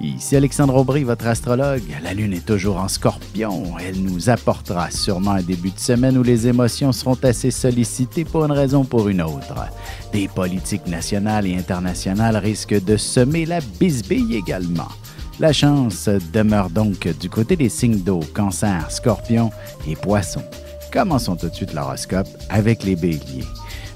Ici Alexandre Aubry, votre astrologue. La Lune est toujours en Scorpion. Elle nous apportera sûrement un début de semaine où les émotions seront assez sollicitées pour une raison ou pour une autre. Des politiques nationales et internationales risquent de semer la bisbille également. La chance demeure donc du côté des signes d'eau, Cancer, Scorpion et Poissons. Commençons tout de suite l'horoscope avec les Béliers.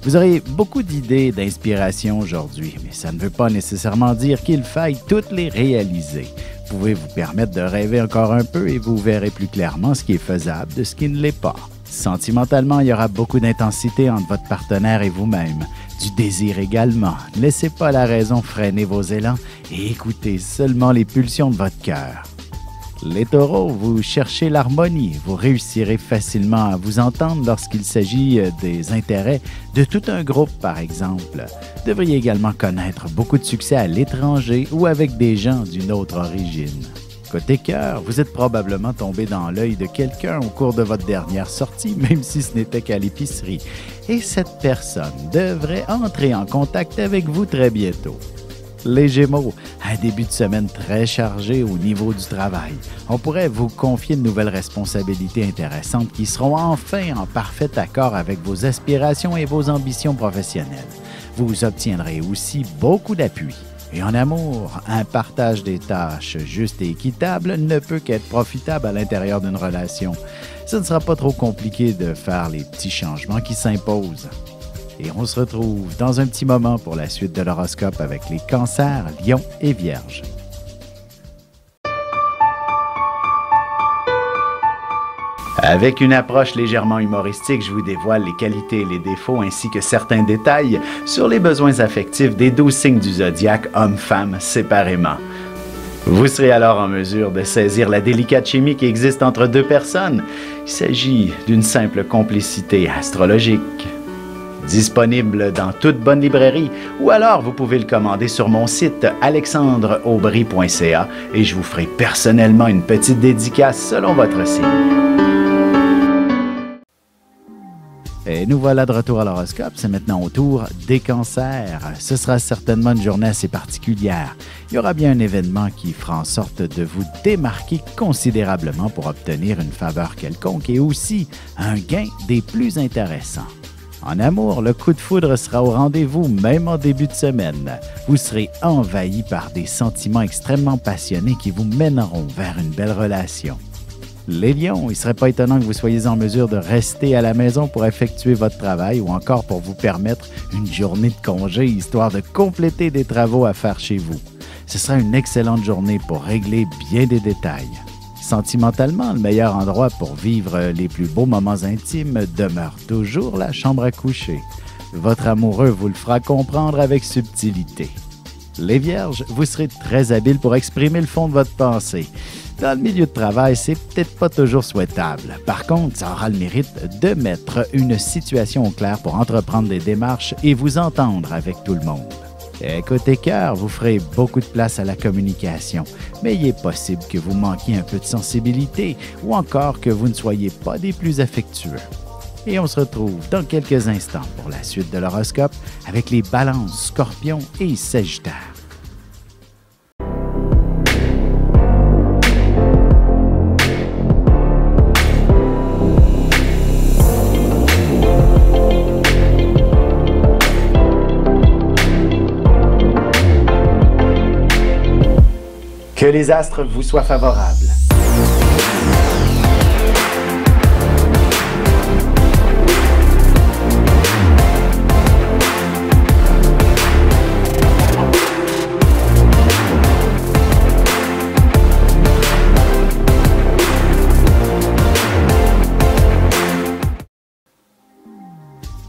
Vous aurez beaucoup d'idées d'inspiration aujourd'hui, mais ça ne veut pas nécessairement dire qu'il faille toutes les réaliser. Vous pouvez vous permettre de rêver encore un peu et vous verrez plus clairement ce qui est faisable de ce qui ne l'est pas. Sentimentalement, il y aura beaucoup d'intensité entre votre partenaire et vous-même. Du désir également. Ne laissez pas la raison freiner vos élans et écoutez seulement les pulsions de votre cœur. Les taureaux, vous cherchez l'harmonie. Vous réussirez facilement à vous entendre lorsqu'il s'agit des intérêts de tout un groupe, par exemple. Vous devriez également connaître beaucoup de succès à l'étranger ou avec des gens d'une autre origine. Côté cœur, vous êtes probablement tombé dans l'œil de quelqu'un au cours de votre dernière sortie, même si ce n'était qu'à l'épicerie. Et cette personne devrait entrer en contact avec vous très bientôt. Les Gémeaux, un début de semaine très chargé au niveau du travail. On pourrait vous confier de nouvelles responsabilités intéressantes qui seront enfin en parfait accord avec vos aspirations et vos ambitions professionnelles. Vous obtiendrez aussi beaucoup d'appui. Et en amour, un partage des tâches juste et équitable ne peut qu'être profitable à l'intérieur d'une relation. Ce ne sera pas trop compliqué de faire les petits changements qui s'imposent. Et on se retrouve dans un petit moment pour la suite de l'horoscope avec les Cancers, Lions et Vierges. Avec une approche légèrement humoristique, je vous dévoile les qualités et les défauts ainsi que certains détails sur les besoins affectifs des 12 signes du zodiaque, hommes-femmes séparément. Vous serez alors en mesure de saisir la délicate chimie qui existe entre deux personnes. Il s'agit d'une simple complicité astrologique. Disponible dans toute bonne librairie ou alors vous pouvez le commander sur mon site alexandreaubry.ca et je vous ferai personnellement une petite dédicace selon votre signe. Et nous voilà de retour à l'horoscope, c'est maintenant au tour des Cancers. Ce sera certainement une journée assez particulière. Il y aura bien un événement qui fera en sorte de vous démarquer considérablement pour obtenir une faveur quelconque et aussi un gain des plus intéressants. En amour, le coup de foudre sera au rendez-vous même en début de semaine. Vous serez envahi par des sentiments extrêmement passionnés qui vous mèneront vers une belle relation. Les Lions, il ne serait pas étonnant que vous soyez en mesure de rester à la maison pour effectuer votre travail ou encore pour vous permettre une journée de congé histoire de compléter des travaux à faire chez vous. Ce sera une excellente journée pour régler bien des détails. Sentimentalement, le meilleur endroit pour vivre les plus beaux moments intimes demeure toujours la chambre à coucher. Votre amoureux vous le fera comprendre avec subtilité. Les Vierges, vous serez très habiles pour exprimer le fond de votre pensée. Dans le milieu de travail, c'est peut-être pas toujours souhaitable. Par contre, ça aura le mérite de mettre une situation au clair pour entreprendre des démarches et vous entendre avec tout le monde. Et côté cœur, vous ferez beaucoup de place à la communication, mais il est possible que vous manquiez un peu de sensibilité ou encore que vous ne soyez pas des plus affectueux. Et on se retrouve dans quelques instants pour la suite de l'horoscope avec les Balances, Scorpions et Sagittaires. Que les astres vous soient favorables.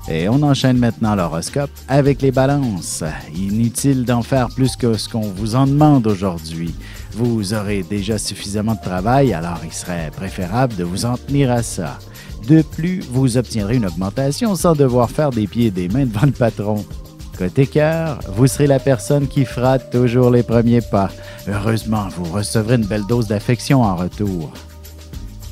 Et on enchaîne maintenant l'horoscope avec les Balances. Inutile d'en faire plus que ce qu'on vous en demande aujourd'hui. Vous aurez déjà suffisamment de travail, alors il serait préférable de vous en tenir à ça. De plus, vous obtiendrez une augmentation sans devoir faire des pieds et des mains devant le patron. Côté cœur, vous serez la personne qui fera toujours les premiers pas. Heureusement, vous recevrez une belle dose d'affection en retour.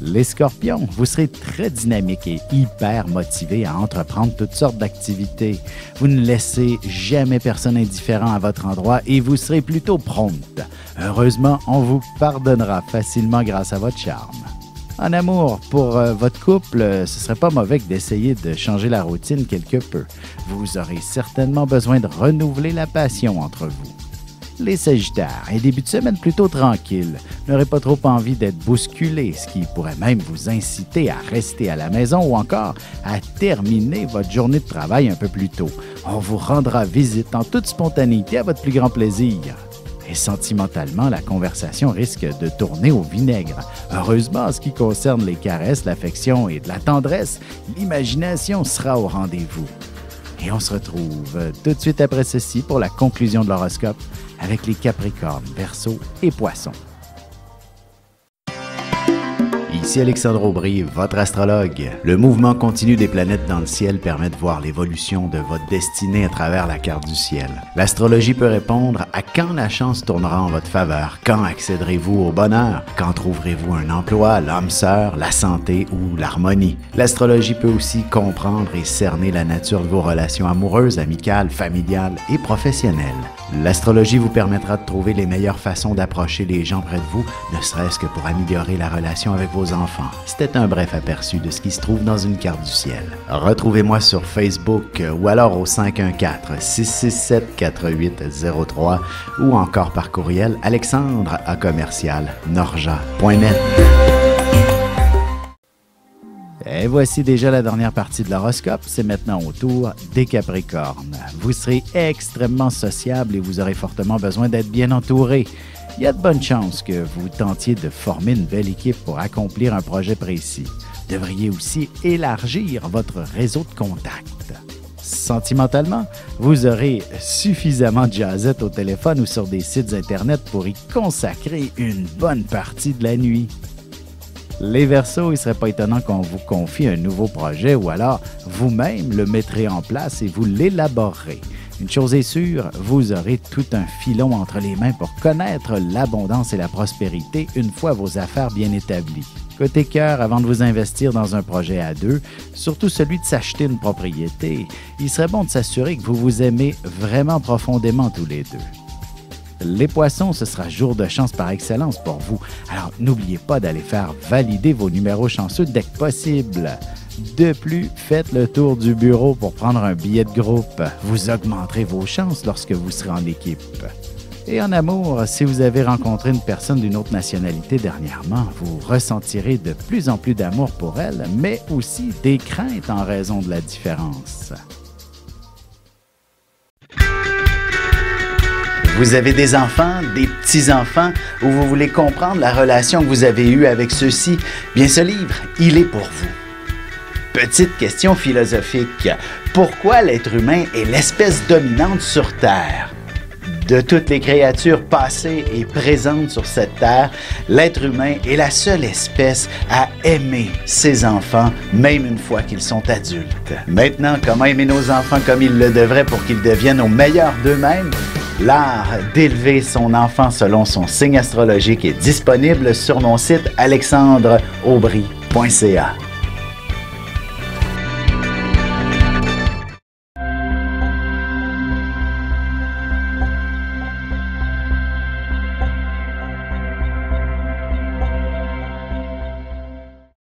Les scorpions, vous serez très dynamique et hyper motivé à entreprendre toutes sortes d'activités. Vous ne laissez jamais personne indifférent à votre endroit et vous serez plutôt prompte. Heureusement, on vous pardonnera facilement grâce à votre charme. En amour, pour votre couple, ce serait pas mauvais d'essayer de changer la routine quelque peu. Vous aurez certainement besoin de renouveler la passion entre vous. Les Sagittaires, un début de semaine plutôt tranquille. N'aurez pas trop envie d'être bousculé, ce qui pourrait même vous inciter à rester à la maison ou encore à terminer votre journée de travail un peu plus tôt. On vous rendra visite en toute spontanéité à votre plus grand plaisir. Et sentimentalement, la conversation risque de tourner au vinaigre. Heureusement, en ce qui concerne les caresses, l'affection et de la tendresse, l'imagination sera au rendez-vous. Et on se retrouve tout de suite après ceci pour la conclusion de l'horoscope avec les Capricornes, Verseaux et Poissons. Ici Alexandre Aubry, votre astrologue. Le mouvement continu des planètes dans le ciel permet de voir l'évolution de votre destinée à travers la carte du ciel. L'astrologie peut répondre à quand la chance tournera en votre faveur, quand accéderez-vous au bonheur, quand trouverez-vous un emploi, l'âme sœur, la santé ou l'harmonie. L'astrologie peut aussi comprendre et cerner la nature de vos relations amoureuses, amicales, familiales et professionnelles. L'astrologie vous permettra de trouver les meilleures façons d'approcher les gens près de vous, ne serait-ce que pour améliorer la relation avec vos enfants. C'était un bref aperçu de ce qui se trouve dans une carte du ciel. Retrouvez-moi sur Facebook ou alors au 514-667-4803 ou encore par courriel alexandre@norja.net. Et voici déjà la dernière partie de l'horoscope. C'est maintenant au tour des Capricornes. Vous serez extrêmement sociable et vous aurez fortement besoin d'être bien entouré. Il y a de bonnes chances que vous tentiez de former une belle équipe pour accomplir un projet précis. Vous devriez aussi élargir votre réseau de contacts. Sentimentalement, vous aurez suffisamment de jasettes au téléphone ou sur des sites Internet pour y consacrer une bonne partie de la nuit. Les Verseaux, il ne serait pas étonnant qu'on vous confie un nouveau projet ou alors vous-même le mettrez en place et vous l'élaborerez. Une chose est sûre, vous aurez tout un filon entre les mains pour connaître l'abondance et la prospérité une fois vos affaires bien établies. Côté cœur, avant de vous investir dans un projet à deux, surtout celui de s'acheter une propriété, il serait bon de s'assurer que vous vous aimez vraiment profondément tous les deux. Les Poissons, ce sera jour de chance par excellence pour vous. Alors, n'oubliez pas d'aller faire valider vos numéros chanceux dès que possible. De plus, faites le tour du bureau pour prendre un billet de groupe. Vous augmenterez vos chances lorsque vous serez en équipe. Et en amour, si vous avez rencontré une personne d'une autre nationalité dernièrement, vous ressentirez de plus en plus d'amour pour elle, mais aussi des craintes en raison de la différence. Vous avez des enfants, des petits-enfants, ou vous voulez comprendre la relation que vous avez eue avec ceux-ci? Bien, ce livre, il est pour vous. Petite question philosophique. Pourquoi l'être humain est l'espèce dominante sur Terre? De toutes les créatures passées et présentes sur cette terre, l'être humain est la seule espèce à aimer ses enfants, même une fois qu'ils sont adultes. Maintenant, comment aimer nos enfants comme ils le devraient pour qu'ils deviennent au meilleur d'eux-mêmes? L'art d'élever son enfant selon son signe astrologique est disponible sur mon site alexandreaubry.ca.